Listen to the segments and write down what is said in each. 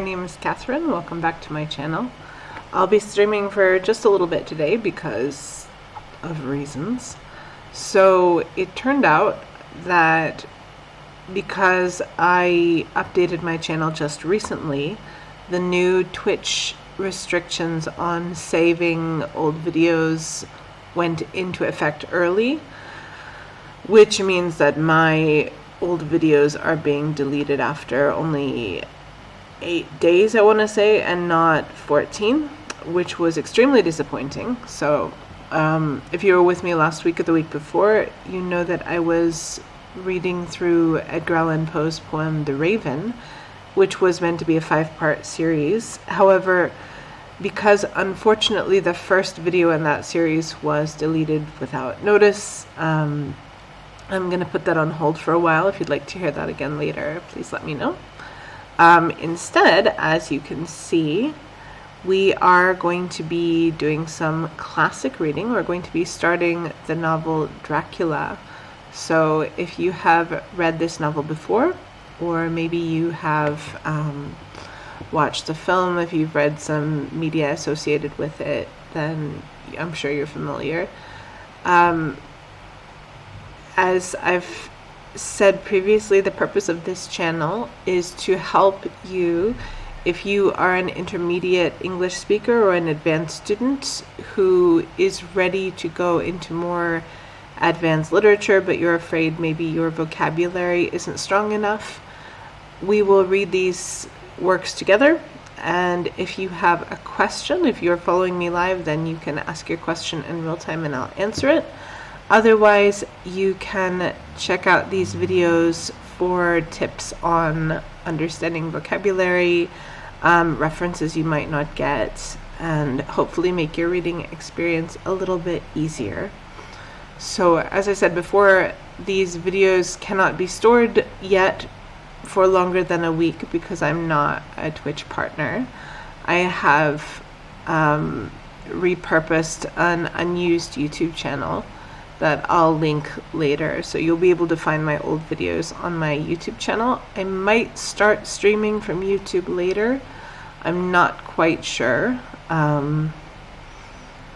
name is Catherine. Welcome back to my channel. I'll be streaming for just a little bit today because of reasons. So it turned out that because I updated my channel just recently, the new Twitch restrictions on saving old videos went into effect early, which means that my old videos are being deleted after only 8 days, I want to say, and not 14, which was extremely disappointing. So if you were with me last week or the week before, you know that I was reading through Edgar Allan Poe's poem The Raven, which was meant to be a 5-part series. However, because unfortunately the first video in that series was deleted without notice, I'm going to put that on hold for a while. If you'd like to hear that again later, please let me know. Instead, as you can see, we are going to be doing some classic reading. We're going to be starting the novel Dracula. So if you have read this novel before, or maybe you have watched the film, if you've read some media associated with it, then I'm sure you're familiar. As I've said previously, the purpose of this channel is to help you if you are an intermediate English speaker or an advanced student who is ready to go into more advanced literature, but you're afraid maybe your vocabulary isn't strong enough. We will read these works together, and if you have a question, if you're following me live, then you can ask your question in real time and I'll answer it. Otherwise, you can check out these videos for tips on understanding vocabulary, references you might not get, and hopefully make your reading experience a little bit easier. So, as I said before, these videos cannot be stored yet for longer than a week because I'm not a Twitch partner. I have repurposed an unused YouTube channel that I'll link later, so you'll be able to find my old videos on my YouTube channel. I might start streaming from YouTube later. I'm not quite sure.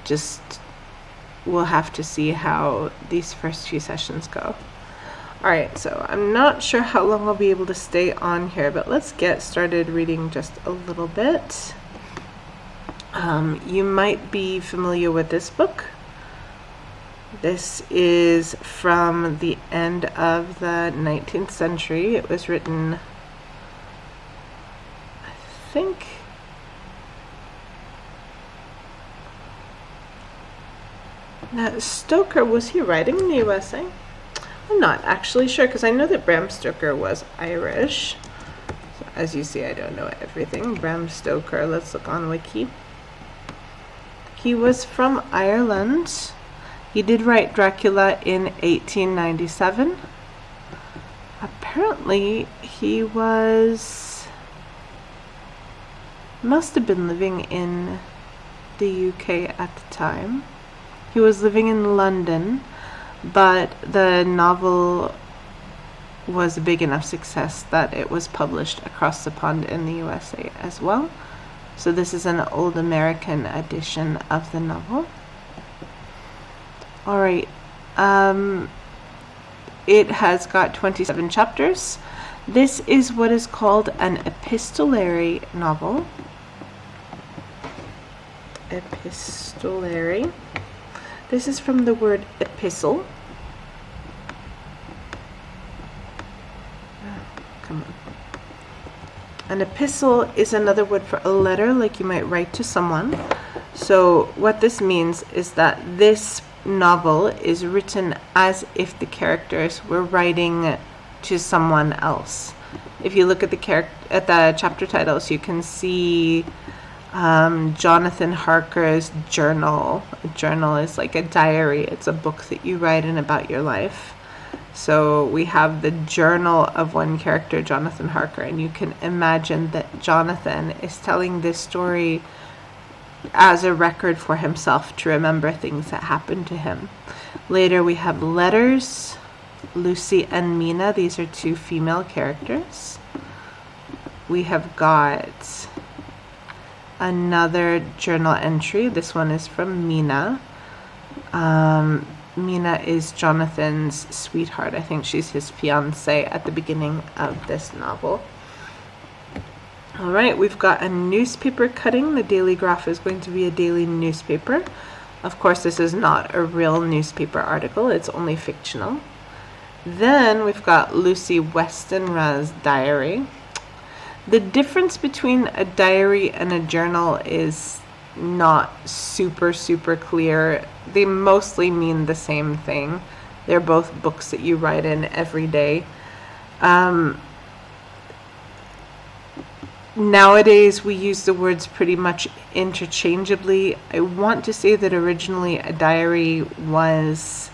Just we'll have to see how these first few sessions go. Alright, so I'm not sure how long I'll be able to stay on here, but let's get started reading just a little bit. You might be familiar with this book. This is from the end of the 19th century. It was written, I think, now Stoker, was he writing in the USA? I'm not actually sure, because I know that Bram Stoker was Irish. So as you see, I don't know everything. Bram Stoker, let's look on Wiki. He was from Ireland. He did write Dracula in 1897. Apparently, he must have been living in the UK at the time. He was living in London, but the novel was a big enough success that it was published across the pond in the USA as well. So this is an old American edition of the novel. Alright, it has got 27 chapters. This is what is called an epistolary novel. Epistolary. This is from the word epistle. Come on. An epistle is another word for a letter, like you might write to someone. So what this means is that this novel is written as if the characters were writing to someone else. If you look at the chapter titles, you can see Jonathan Harker's journal. A journal is like a diary. It's a book that you write in about your life. So we have the journal of one character, Jonathan Harker, and you can imagine that Jonathan is telling this story as a record for himself to remember things that happened to him. Later we have letters, Lucy and Mina. These are two female characters. we have got another journal entry. This one is from Mina. Mina is Jonathan's sweetheart. I think she's his fiance at the beginning of this novel. All right, we've got a newspaper cutting. The Daily Graph is going to be a daily newspaper. Of course, this is not a real newspaper article. It's only fictional. Then we've got Lucy Westenra's diary. The difference between a diary and a journal is not super clear. They mostly mean the same thing. They're both books that you write in every day. Nowadays we use the words pretty much interchangeably. I want to say that originally a diary was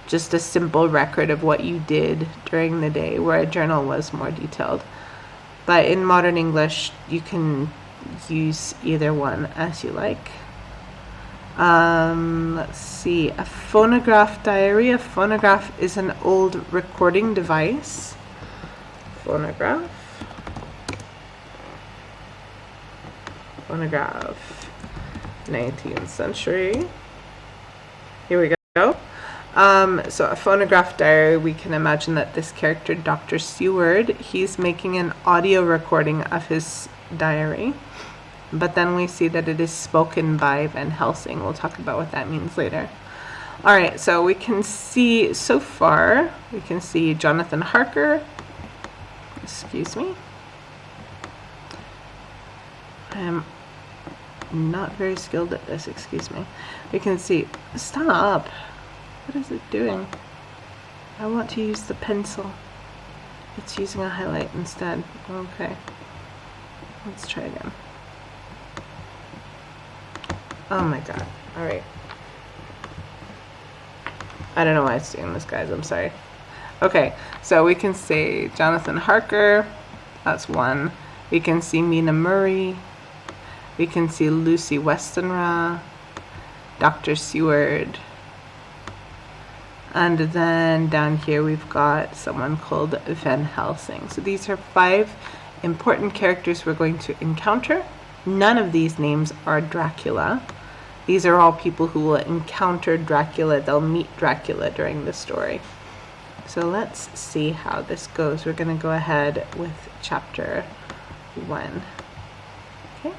just a simple record of what you did during the day, where a journal was more detailed. But in modern English, you can use either one as you like. Let's see, a phonograph diary. A phonograph is an old recording device. Phonograph. 19th century. Here we go. So a phonograph diary, we can imagine that this character, Dr. Seward, he's making an audio recording of his diary. But then we see that it is spoken by Van Helsing. We'll talk about what that means later. All right, so we can see so far, we can see Jonathan Harker. Excuse me. I am not very skilled at this, excuse me. We can see, stop. What is it doing? I want to use the pencil. It's using a highlight instead. Okay. Let's try again. Oh my god. Alright. I don't know why it's doing this, guys. I'm sorry. Okay, so we can say Jonathan Harker. That's one. We can see Mina Murray. We can see Lucy Westenra. Dr. Seward. And then down here we've got someone called Van Helsing. So these are 5 important characters we're going to encounter. None of these names are Dracula. These are all people who will encounter Dracula. They'll meet Dracula during the story. So let's see how this goes. We're going to go ahead with chapter 1. Okay.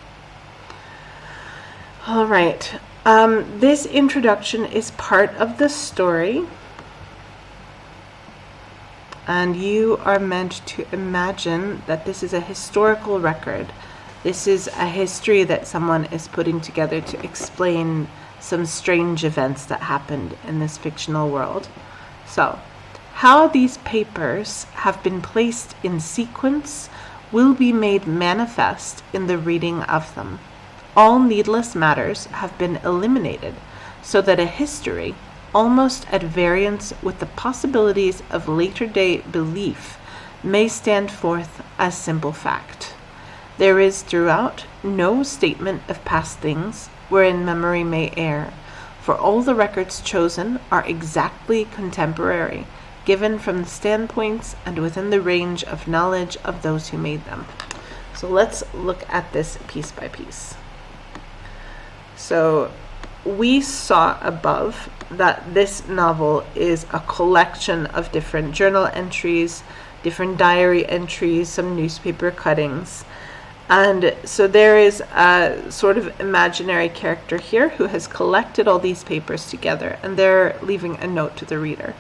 All right. This introduction is part of the story. And you are meant to imagine that this is a historical record. This is a history that someone is putting together to explain some strange events that happened in this fictional world. So, how these papers have been placed in sequence will be made manifest in the reading of them. All needless matters have been eliminated, so that a history, almost at variance with the possibilities of later-day belief, may stand forth as simple fact. There is throughout no statement of past things wherein memory may err, for all the records chosen are exactly contemporary, given from the standpoints and within the range of knowledge of those who made them. So let's look at this piece by piece. So we saw above that this novel is a collection of different journal entries, different diary entries, some newspaper cuttings. And so there is a sort of imaginary character here who has collected all these papers together, and they're leaving a note to the reader.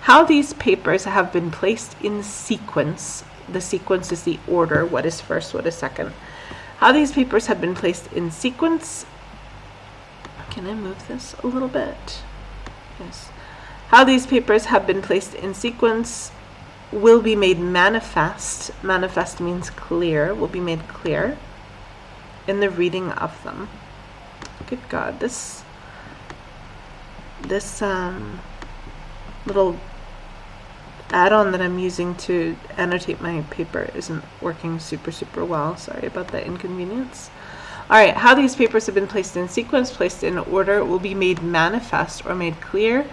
How these papers have been placed in sequence, the sequence is the order, what is first, what is second. How these papers have been placed in sequence. Can I move this a little bit? Yes. How these papers have been placed in sequence will be made manifest. Manifest means clear, will be made clear in the reading of them. Good God, this little add-on that I'm using to annotate my paper isn't working super well. Sorry about that inconvenience. Alright, how these papers have been placed in sequence, placed in order, will be made manifest or made clear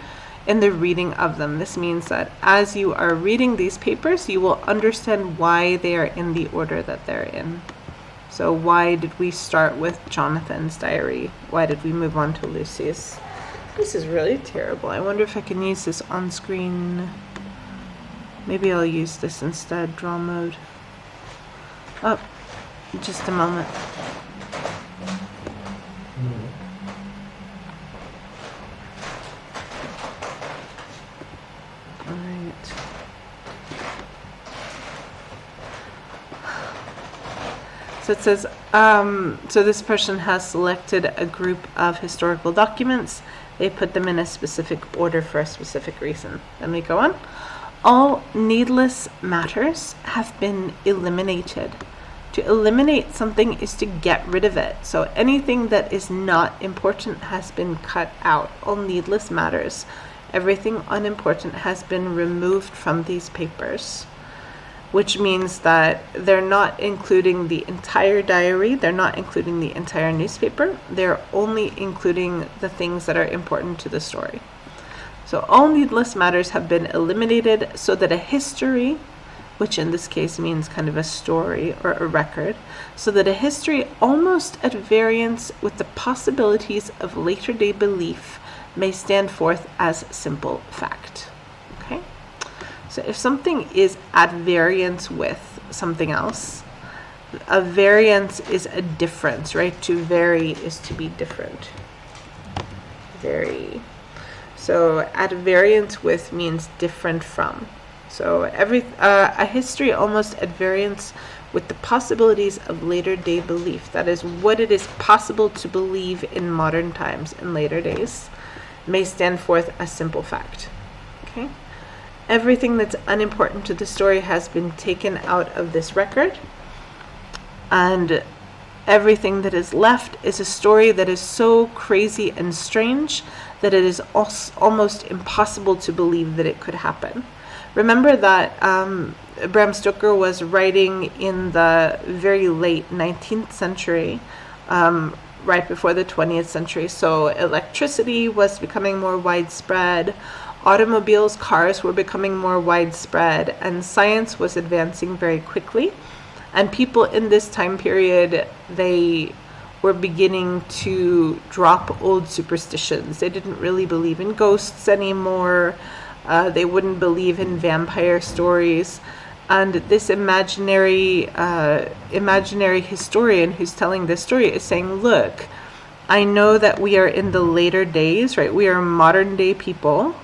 in the reading of them. This means that as you are reading these papers, you will understand why they are in the order that they're in. So why did we start with Jonathan's diary? Why did we move on to Lucy's? This is really terrible. I wonder if I can use this on screen. Maybe I'll use this instead, draw mode. Oh, just a moment. Alright. So it says, so this person has selected a group of historical documents. They put them in a specific order for a specific reason. Then we go on. All needless matters have been eliminated. To eliminate something is to get rid of it. So anything that is not important has been cut out. All needless matters. Everything unimportant has been removed from these papers, which means that they're not including the entire diary, they're not including the entire newspaper, they're only including the things that are important to the story. So all needless matters have been eliminated so that a history, which in this case means kind of a story or a record, so that a history almost at variance with the possibilities of later day belief may stand forth as simple fact. Okay? So if something is at variance with something else, a variance is a difference, right? To vary is to be different. Vary. So at variance with means different from. So a history almost at variance with the possibilities of later day belief. That is what it is possible to believe in modern times, in later days, may stand forth as simple fact. Okay? Everything that's unimportant to the story has been taken out of this record, and everything that is left is a story that is so crazy and strange that it is almost impossible to believe that it could happen. Remember that Bram Stoker was writing in the very late 19th century, right before the 20th century. So electricity was becoming more widespread, automobiles, cars were becoming more widespread, and science was advancing very quickly. And people in this time period, they were beginning to drop old superstitions. They didn't really believe in ghosts anymore. They wouldn't believe in vampire stories. And this imaginary historian who's telling this story is saying, look, I know that we are in the later days, right? We are modern day people.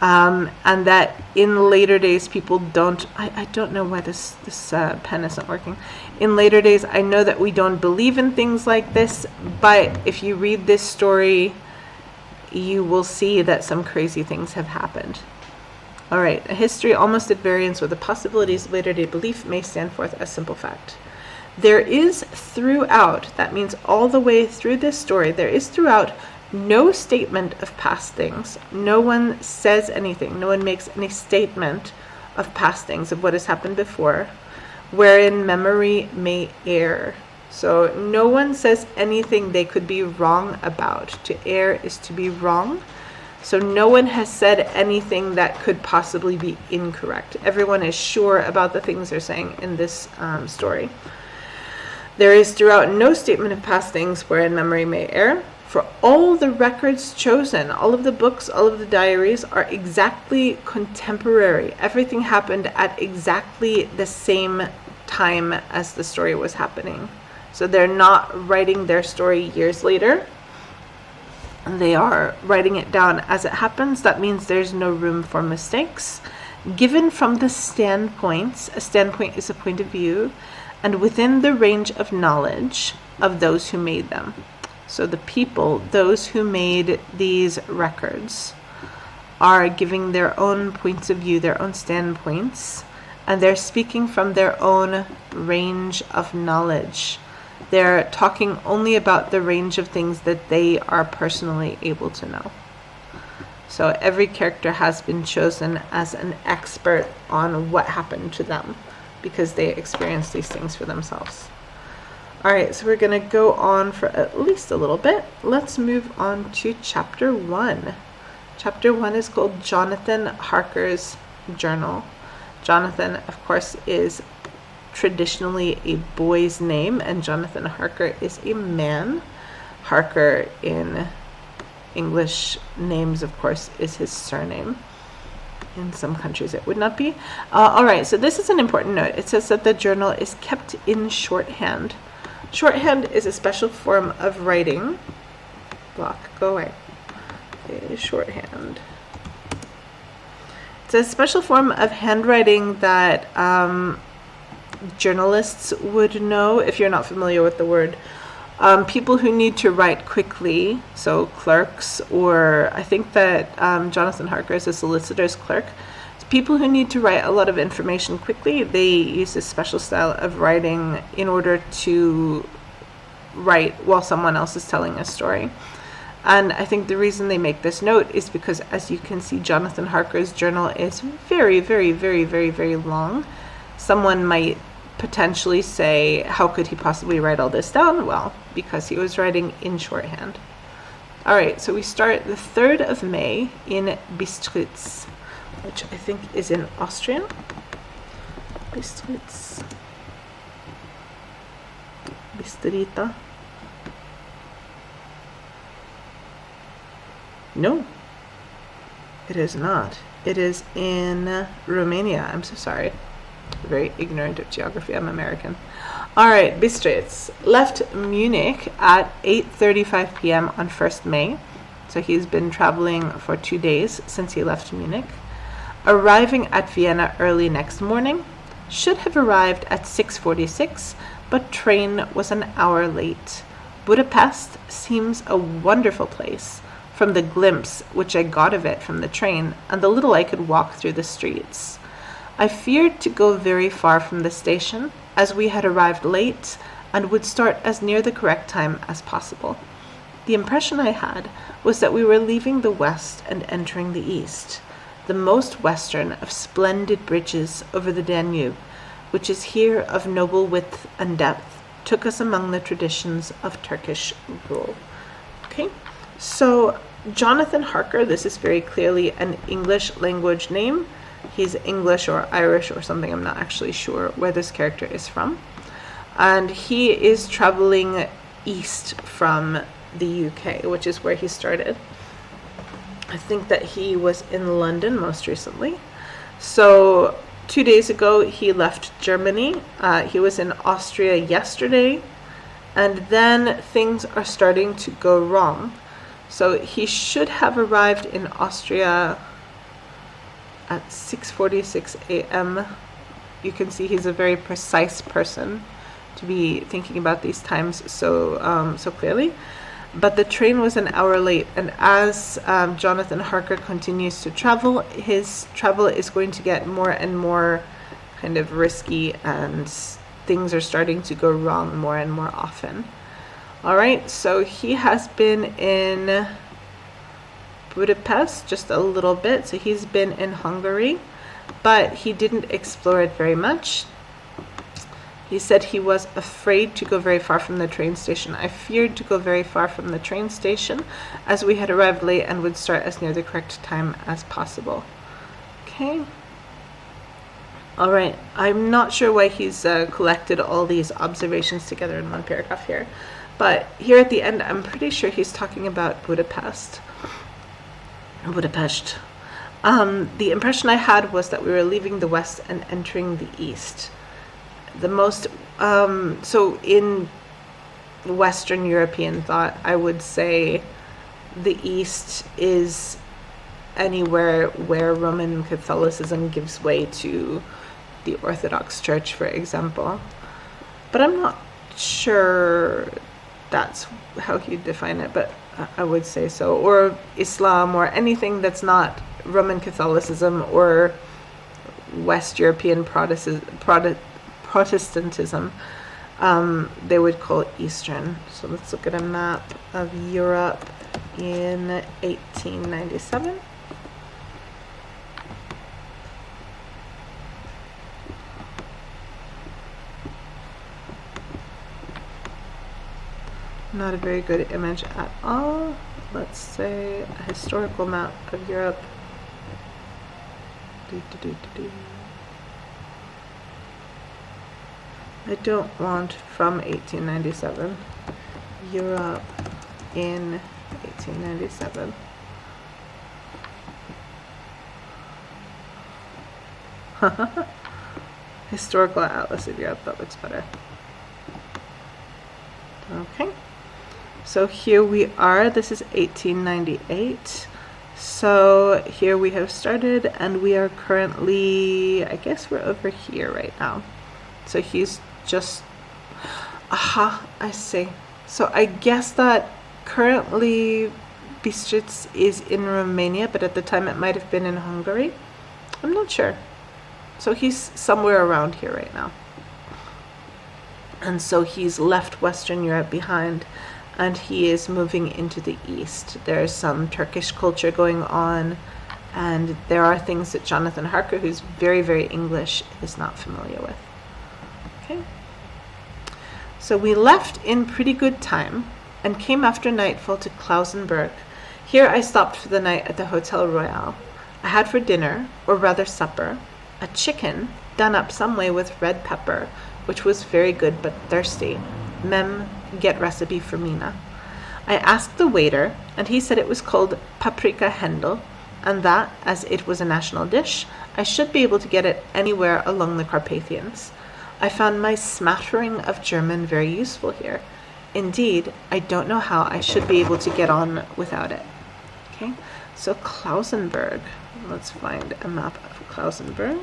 And that in later days people don't, I don't know why this pen isn't working. In later days, I know that we don't believe in things like this, but if you read this story, you will see that some crazy things have happened. All right, a history almost at variance with the possibilities of later day belief may stand forth as simple fact. There is throughout, that means all the way through this story, there is throughout no statement of past things. No one says anything. No one makes any statement of past things, of what has happened before, wherein memory may err. So no one says anything they could be wrong about. To err is to be wrong. So no one has said anything that could possibly be incorrect. Everyone is sure about the things they're saying in this story. There is throughout no statement of past things wherein memory may err. For all the records chosen, all of the books, all of the diaries are exactly contemporary. Everything happened at exactly the same time as the story was happening. So they're not writing their story years later. They are writing it down as it happens. That means there's no room for mistakes. Given from the standpoints, a standpoint is a point of view, and within the range of knowledge of those who made them. So the people, those who made these records, are giving their own points of view, their own standpoints, and they're speaking from their own range of knowledge. They're talking only about the range of things that they are personally able to know. So every character has been chosen as an expert on what happened to them because they experienced these things for themselves. All right, so we're going to go on for at least a little bit. Let's move on to chapter 1. Chapter 1 is called Jonathan Harker's Journal. Jonathan, of course, is traditionally a boy's name, and Jonathan Harker is a man. Harker in English names, of course, is his surname. In some countries it would not be. All right, so this is an important note. It says that the journal is kept in shorthand. Shorthand is a special form of writing. Block, go away. Okay, shorthand. It's a special form of handwriting that journalists would know. If you're not familiar with the word, people who need to write quickly, so clerks, or I think that Jonathan Harker is a solicitor's clerk. People who need to write a lot of information quickly, they use this special style of writing in order to write while someone else is telling a story. And I think the reason they make this note is because, as you can see, Jonathan Harker's journal is very, very, very, very, very long. Someone might potentially say, how could he possibly write all this down? Well, because he was writing in shorthand. All right, so we start the 3rd of May in Bistritz, which I think is in Austria. Bistritz. Bistrita. No, it is not. It is in Romania. I'm so sorry. Very ignorant of geography. I'm American. All right, Bistritz left Munich at 8:35 p.m. on 1st May. So he's been traveling for 2 days since he left Munich. Arriving at Vienna early next morning. Should have arrived at 6:46, but train was an hour late. Budapest seems a wonderful place, from the glimpse which I got of it from the train and the little I could walk through the streets. I feared to go very far from the station, as we had arrived late and would start as near the correct time as possible. The impression I had was that we were leaving the west and entering the east, the most western of splendid bridges over the Danube, which is here of noble width and depth, took us among the traditions of Turkish rule. Okay. So Jonathan Harker, this is very clearly an English language name. He's English or Irish or something. I'm not actually sure where this character is from. And he is traveling east from the UK, which is where he started. I think that he was in London most recently. So 2 days ago, he left Germany. He was in Austria yesterday. And then things are starting to go wrong. So he should have arrived in Austria at 6:46 a.m. You can see he's a very precise person to be thinking about these times so clearly. But the train was an hour late, and as Jonathan Harker continues to travel, his travel is going to get more and more kind of risky, and things are starting to go wrong more and more often. All right, so he has been in Budapest just a little bit. So he's been in Hungary, but he didn't explore it very much. He said he was afraid to go very far from the train station. I feared to go very far from the train station, as we had arrived late and would start as near the correct time as possible. Okay. All right. I'm not sure why he's collected all these observations together in one paragraph here. But here at the end, I'm pretty sure he's talking about Budapest. The impression I had was that we were leaving the west and entering the east. The most, so in Western European thought, I would say the east is anywhere where Roman Catholicism gives way to the Orthodox Church, for example. But I'm not sure that's how you define it, but I would say so. Or Islam, or anything that's not Roman Catholicism or West European Protestantism, they would call it Eastern. So let's look at a map of Europe in 1897. Not a very good image at all. Let's say a historical map of Europe. I don't want from 1897. Europe in 1897. Historical Atlas of Europe, that looks better. Okay, so here we are. This is 1898. So here we have started, and we are currently, I guess we're over here right now. So he's just, aha, I see. So I guess that currently Bistric is in Romania, but at the time it might have been in Hungary. I'm not sure. So he's somewhere around here right now. And so he's left Western Europe behind, and he is moving into the east. There's some Turkish culture going on, and there are things that Jonathan Harker, who's very, very English, is not familiar with. Okay. So we left in pretty good time and came after nightfall to Klausenberg. Here I stopped for the night at the Hotel Royal. I had for dinner, or rather supper, a chicken done up some way with red pepper, which was very good but thirsty. Mem, get recipe for Mina. I asked the waiter, and he said it was called paprika Händel, and that, as it was a national dish, I should be able to get it anywhere along the Carpathians. I found my smattering of German very useful here. Indeed, I don't know how I should be able to get on without it. Okay, so Klausenberg. Let's find a map of Klausenberg.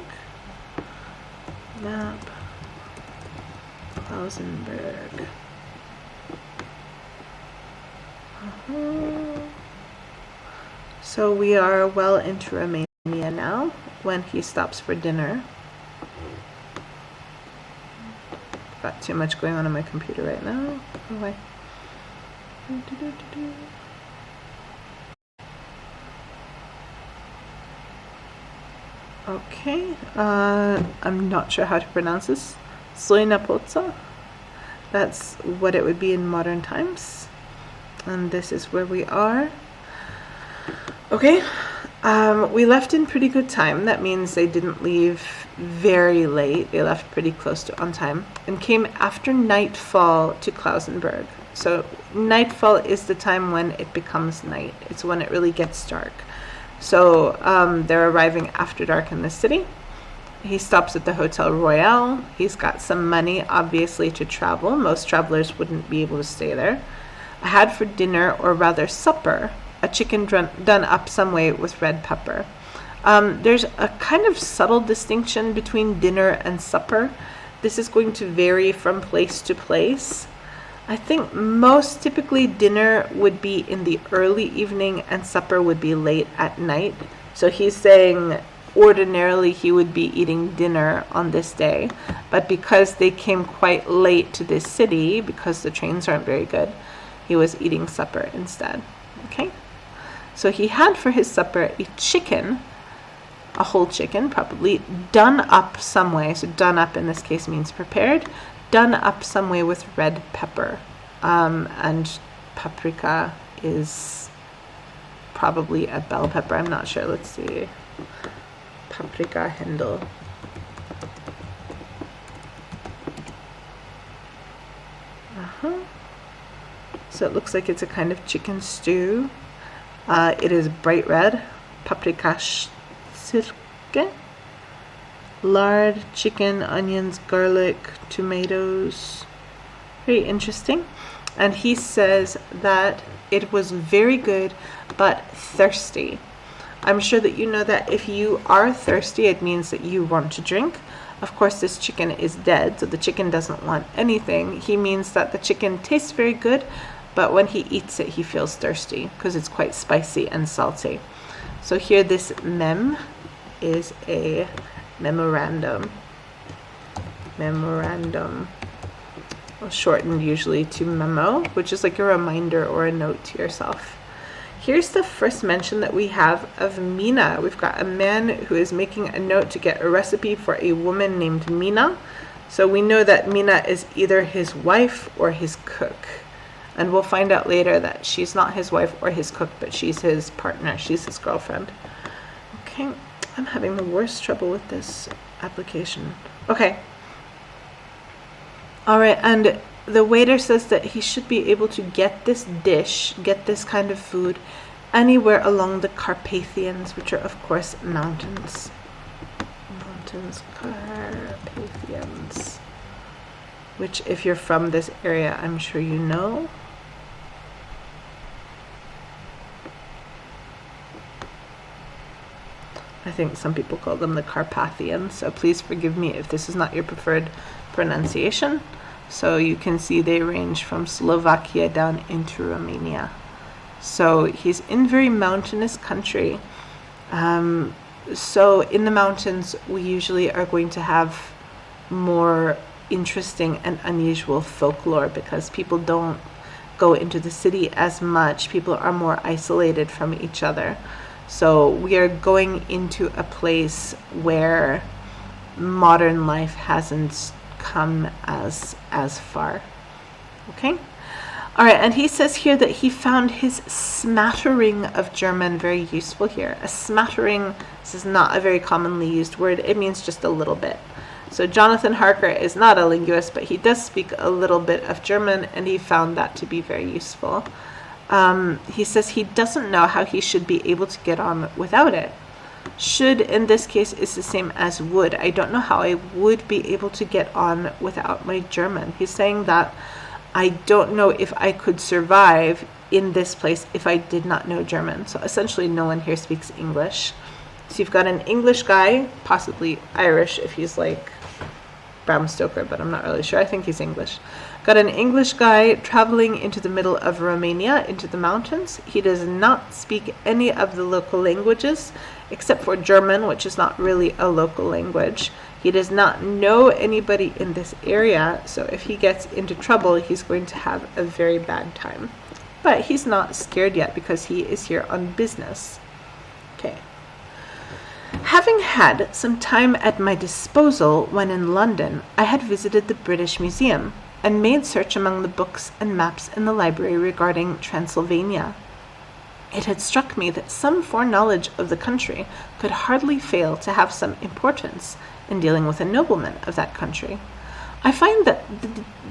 Map. Klausenberg. So we are well into Romania now when he stops for dinner. Got too much going on my computer right now. Go away. Okay, I'm not sure how to pronounce this. Slojna. That's what it would be in modern times. And this is where we are. Okay, we left in pretty good time. That means they didn't leave very late. They left pretty close to on time and came after nightfall to Klausenberg. So nightfall is the time when it becomes night. It's when it really gets dark. So they're arriving after dark in the city. He stops at the Hotel Royal. He's got some money, obviously, to travel. Most travelers wouldn't be able to stay there. I had for dinner, or rather supper, a chicken done up some way with red pepper. There's a kind of subtle distinction between dinner and supper. This is going to vary from place to place. I think most typically dinner would be in the early evening and supper would be late at night. So he's saying ordinarily he would be eating dinner on this day, but because they came quite late to this city, because the trains aren't very good, he was eating supper instead. Okay, so he had for his supper a chicken, a whole chicken probably, done up some way. So done up in this case means prepared, done up some way with red pepper, and paprika is probably a bell pepper. I'm not sure. Let's see. Paprika Händel. So it looks like it's a kind of chicken stew. It is bright red. Paprika sirke. Lard, chicken, onions, garlic, tomatoes. Very interesting. And he says that it was very good but thirsty. I'm sure that you know that if you are thirsty, it means that you want to drink. Of course, this chicken is dead, so the chicken doesn't want anything. He means that the chicken tastes very good, but when he eats it, he feels thirsty because it's quite spicy and salty. So here, this mem is a memorandum. Memorandum. Well, shortened usually to memo, which is like a reminder or a note to yourself. Here's the first mention that we have of Mina. We've got a man who is making a note to get a recipe for a woman named Mina. So we know that Mina is either his wife or his cook. And we'll find out later that she's not his wife or his cook, but she's his partner. She's his girlfriend. Okay, I'm having the worst trouble with this application. Okay. All right, and the waiter says that he should be able to get this dish, get this kind of food, anywhere along the Carpathians, which are, of course, mountains. Mountains, Carpathians. Which, if you're from this area, I'm sure you know. I think some people call them the Carpathians, so please forgive me if this is not your preferred pronunciation. So you can see they range from Slovakia down into Romania. So he's in very mountainous country. So in the mountains, we usually are going to have more interesting and unusual folklore because people don't go into the city as much. People are more isolated from each other. So we are going into a place where modern life hasn't come as far. Okay? All right, and he says here that he found his smattering of German very useful here. A smattering, this is not a very commonly used word. It means just a little bit. So Jonathan Harker is not a linguist, but he does speak a little bit of German, and he found that to be very useful. He says he doesn't know how he should be able to get on without it. Should, in this case, is the same as would. I don't know how I would be able to get on without my German. He's saying that I don't know if I could survive in this place if I did not know German. So essentially no one here speaks English. So you've got an English guy, possibly Irish if he's like Bram Stoker, but I'm not really sure. I think he's English. Got an English guy traveling into the middle of Romania, into the mountains. He does not speak any of the local languages, except for German, which is not really a local language. He does not know anybody in this area, so if he gets into trouble, he's going to have a very bad time. But he's not scared yet because he is here on business. Okay. Having had some time at my disposal when in London, I had visited the British Museum and made search among the books and maps in the library regarding Transylvania. It had struck me that some foreknowledge of the country could hardly fail to have some importance in dealing with a nobleman of that country. I find that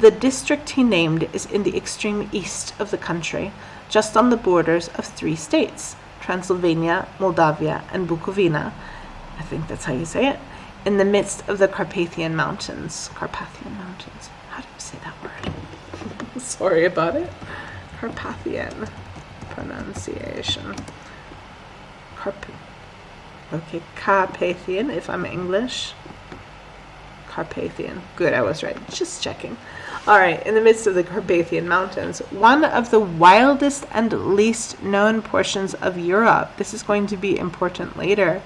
the district he named is in the extreme east of the country, just on the borders of 3 states, Transylvania, Moldavia, and Bukovina. I think that's how you say it. In the midst of the Carpathian Mountains. Carpathian Mountains. How do you say that word? Sorry about it. Carpathian pronunciation. Okay, Carpathian if I'm English. Carpathian. Good, I was right. Just checking. All right, in the midst of the Carpathian Mountains, one of the wildest and least known portions of Europe. This is going to be important later.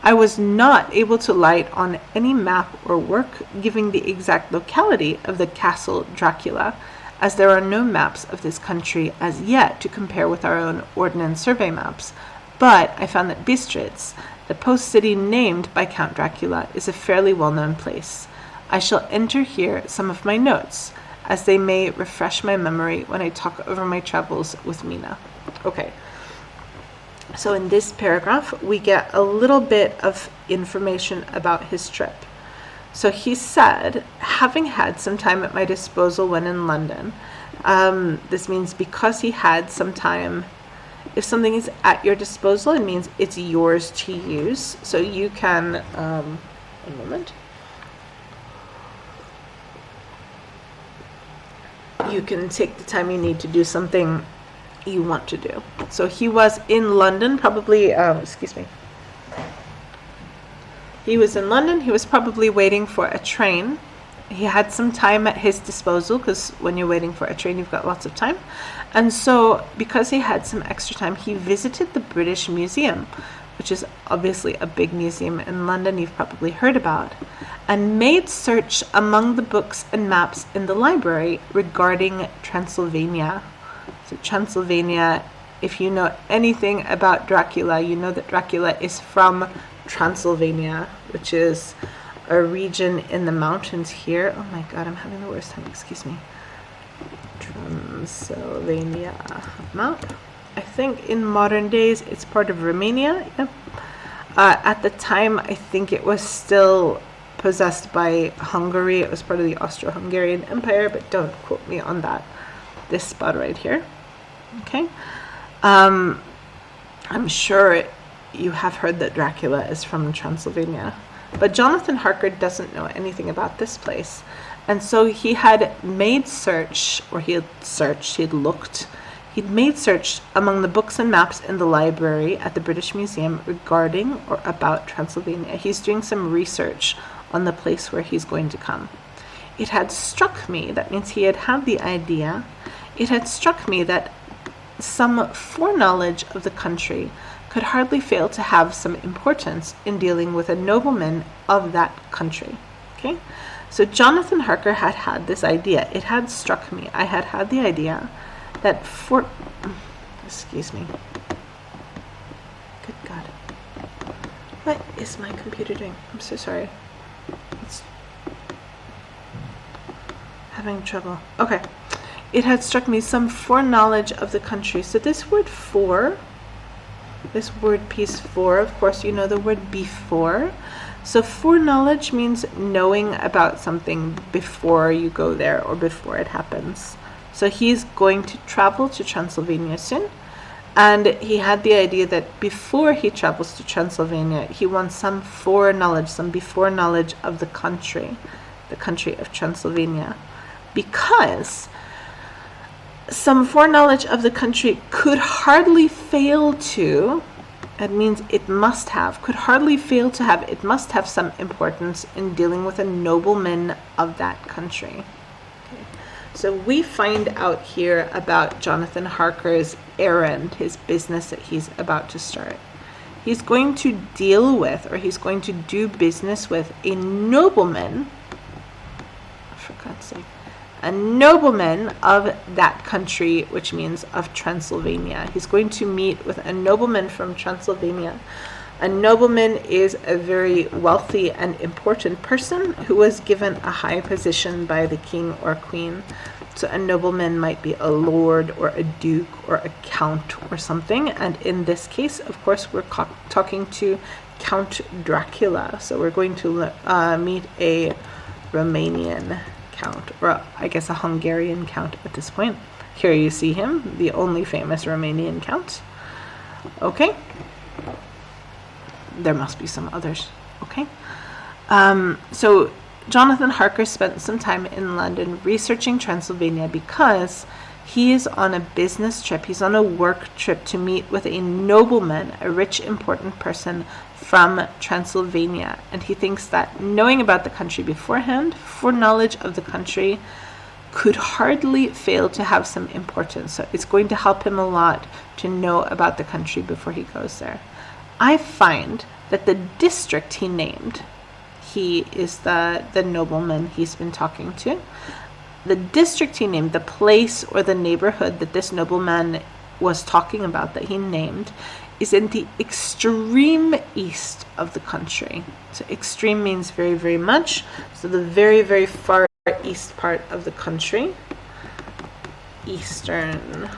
I was not able to light on any map or work giving the exact locality of the Castle Dracula, as there are no maps of this country as yet to compare with our own Ordnance Survey maps. But I found that Bistritz, the post city named by Count Dracula, is a fairly well-known place. I shall enter here some of my notes, as they may refresh my memory when I talk over my travels with Mina. Okay. So in this paragraph, we get a little bit of information about his trip. So he said, having had some time at my disposal when in London, this means because he had some time. If something is at your disposal, it means it's yours to use. So you can, one moment. You can take the time you need to do something you want to do. So he was in London, probably, He was in London. He was probably waiting for a train. He had some time at his disposal because when you're waiting for a train, you've got lots of time. And so because he had some extra time, he visited the British Museum, which is obviously a big museum in London you've probably heard about, and made search among the books and maps in the library regarding Transylvania. So Transylvania, if you know anything about Dracula, you know that Dracula is from Transylvania, which is a region in the mountains here. Oh my god, I'm having the worst time, excuse me. Transylvania. Transylvania map. I think in modern days it's part of Romania. Yep. At the time, I think it was still possessed by Hungary. It was part of the Austro-Hungarian Empire, but don't quote me on that. This spot right here. Okay. I'm sure you have heard that Dracula is from Transylvania, but Jonathan Harker doesn't know anything about this place. And so he had made search, or he'd made search among the books and maps in the library at the British Museum regarding or about Transylvania. He's doing some research on the place where he's going to come. It had struck me, that means he had the idea, it had struck me that some foreknowledge of the country could hardly fail to have some importance in dealing with a nobleman of that country. Okay? So Jonathan Harker had this idea. It had struck me. I had the idea that excuse me. Good God. What is my computer doing? I'm so sorry. It's having trouble. Okay. It had struck me some foreknowledge of the country. So this word piece for, of course, you know the word before. So foreknowledge means knowing about something before you go there or before it happens. So he's going to travel to Transylvania soon, and he had the idea that before he travels to Transylvania, he wants some foreknowledge, some before knowledge of the country of Transylvania, because some foreknowledge of the country could hardly fail to, it means it must have, it must have some importance in dealing with a nobleman of that country. Okay. So we find out here about Jonathan Harker's errand, his business that he's about to start. He's going to deal with, or he's going to do business with a nobleman, for God's sake, a nobleman of that country, which means of Transylvania. He's going to meet with a nobleman from Transylvania. A nobleman is a very wealthy and important person who was given a high position by the king or queen. So a nobleman might be a lord or a duke or a count or something. And in this case, of course, we're talking to Count Dracula. So we're going to meet a Romanian count, or I guess a Hungarian count at this point. Here you see him, the only famous Romanian count. Okay. There must be some others. Okay. So Jonathan Harker spent some time in London researching Transylvania because he is on a business trip. He's on a work trip to meet with a nobleman, a rich, important person from Transylvania. And he thinks that knowing about the country beforehand, foreknowledge of the country, could hardly fail to have some importance. So it's going to help him a lot to know about the country before he goes there. I find that the district he named, he is the nobleman he's been talking to. The district he named, the place or the neighborhood that this nobleman was talking about, that he named, is in the extreme east of the country. So extreme means very, very much. So the very, very far east part of the country. Eastern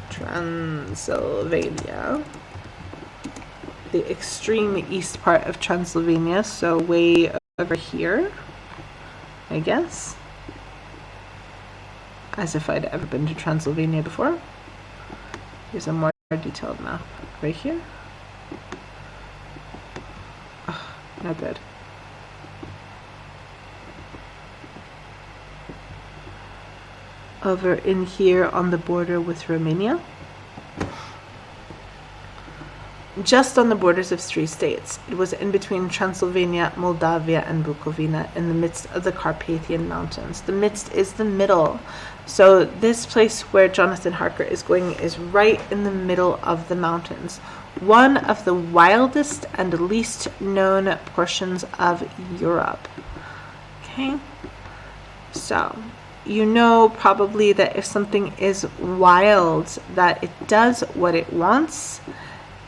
Transylvania. The extreme east part of Transylvania, so way over here, I guess. As if I'd ever been to Transylvania before. Here's a more detailed map right here. Oh, no good. Over in here on the border with Romania. Just on the borders of 3 states. It was in between Transylvania, Moldavia, and Bukovina, in the midst of the Carpathian Mountains. The midst is the middle. So this place where Jonathan Harker is going is right in the middle of the mountains. One of the wildest and least known portions of Europe. Okay? So, you know probably that if something is wild, that it does what it wants.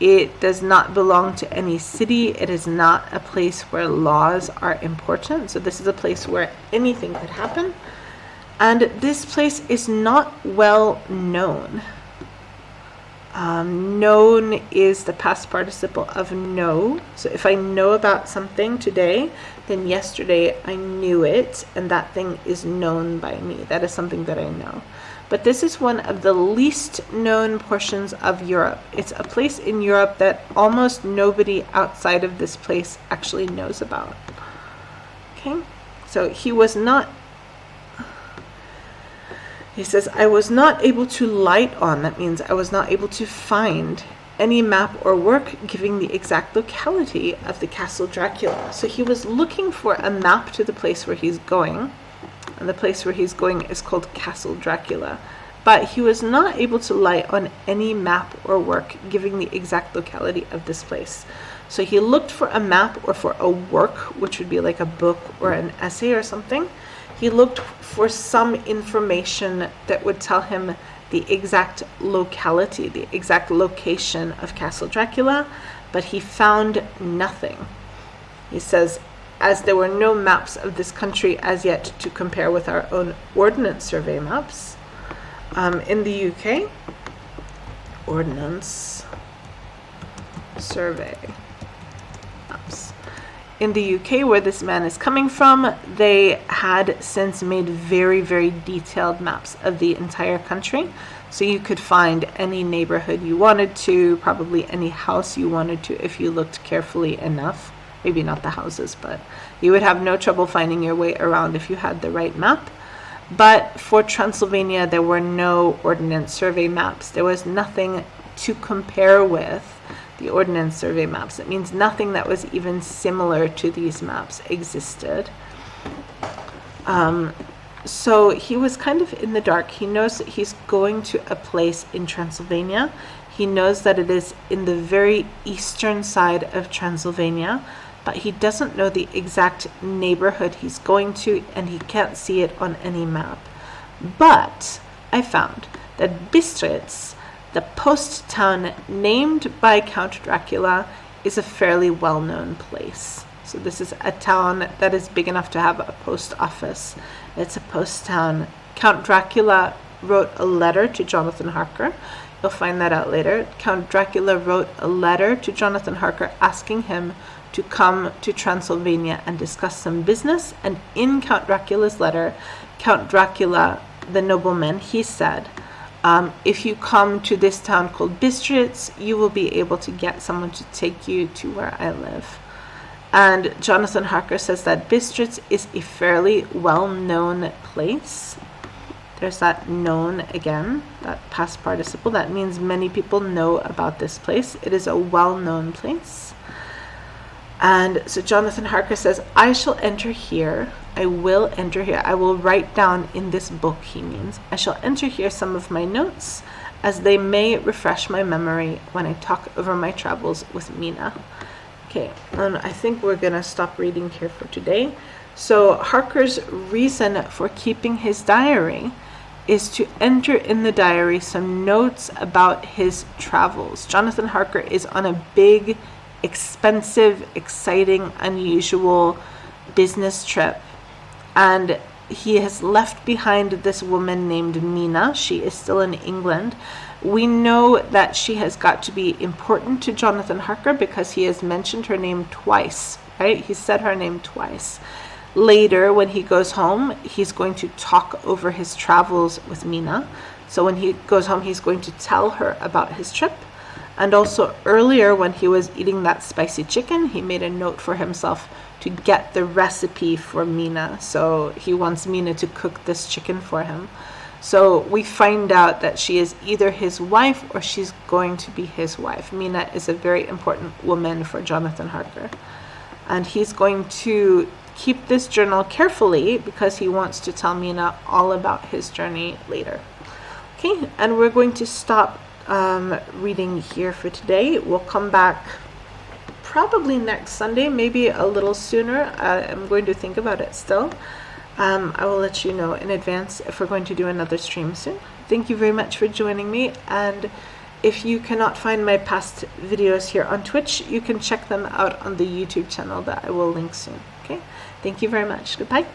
It does not belong to any city. It is not a place where laws are important. So this is a place where anything could happen. And this place is not well known. Known is the past participle of know. So if I know about something today, then yesterday I knew it, and that thing is known by me. That is something that I know. But this is one of the least known portions of Europe. It's a place in Europe that almost nobody outside of this place actually knows about. Okay, so he says, I was not able to light on, that means I was not able to find any map or work giving the exact locality of the Castle Dracula. So he was looking for a map to the place where he's going, and the place where he's going is called Castle Dracula. But he was not able to light on any map or work giving the exact locality of this place. So he looked for a map or for a work, which would be like a book or an essay or something. He looked for some information that would tell him the exact locality, the exact location of Castle Dracula, but he found nothing. He says, as there were no maps of this country as yet to compare with our own Ordnance Survey maps, in the UK, Ordnance Survey maps. In the UK, where this man is coming from, they had since made very, very detailed maps of the entire country. So you could find any neighborhood you wanted to, probably any house you wanted to if you looked carefully enough. Maybe not the houses, but you would have no trouble finding your way around if you had the right map. But for Transylvania, there were no Ordnance Survey maps. There was nothing to compare with the Ordnance Survey maps. It means nothing that was even similar to these maps existed. So he was kind of in the dark. He knows that he's going to a place in Transylvania. He knows that it is in the very eastern side of Transylvania, but he doesn't know the exact neighborhood he's going to, and he can't see it on any map. But I found that Bistritz, the post town named by Count Dracula, is a fairly well-known place. So this is a town that is big enough to have a post office. It's a post town. Count Dracula wrote a letter to Jonathan Harker. You'll find that out later. Count Dracula wrote a letter to Jonathan Harker asking him to come to Transylvania and discuss some business. And in Count Dracula's letter, Count Dracula, the nobleman, he said, if you come to this town called Bistritz, you will be able to get someone to take you to where I live. And Jonathan Harker says that Bistritz is a fairly well-known place. There's that known again, that past participle. That means many people know about this place. It is a well-known place. And so Jonathan Harker says, I shall enter here. I will enter here. I will write down in this book, he means. I shall enter here some of my notes, as they may refresh my memory when I talk over my travels with Mina. Okay, and I think we're going to stop reading here for today. So Harker's reason for keeping his diary is to enter in the diary some notes about his travels. Jonathan Harker is on a big, expensive, exciting, unusual business trip, and he has left behind this woman named Mina. She is still in England. We know that she has got to be important to Jonathan Harker because he has mentioned her name twice, right? He said her name twice. Later, when he goes home, he's going to talk over his travels with Mina. So when he goes home, he's going to tell her about his trip. And also earlier, when he was eating that spicy chicken, he made a note for himself to get the recipe for Mina. So he wants Mina to cook this chicken for him. So we find out that she is either his wife or she's going to be his wife. Mina is a very important woman for Jonathan Harker. And he's going to keep this journal carefully because he wants to tell Mina all about his journey later. Okay, and we're going to stop reading here for today. We'll come back probably next Sunday, maybe a little sooner. I'm going to think about it still. I will let you know in advance if we're going to do another stream soon. Thank you very much for joining me, and if you cannot find my past videos here on Twitch, you can check them out on the YouTube channel that I will link soon. Okay, thank you very much. Goodbye.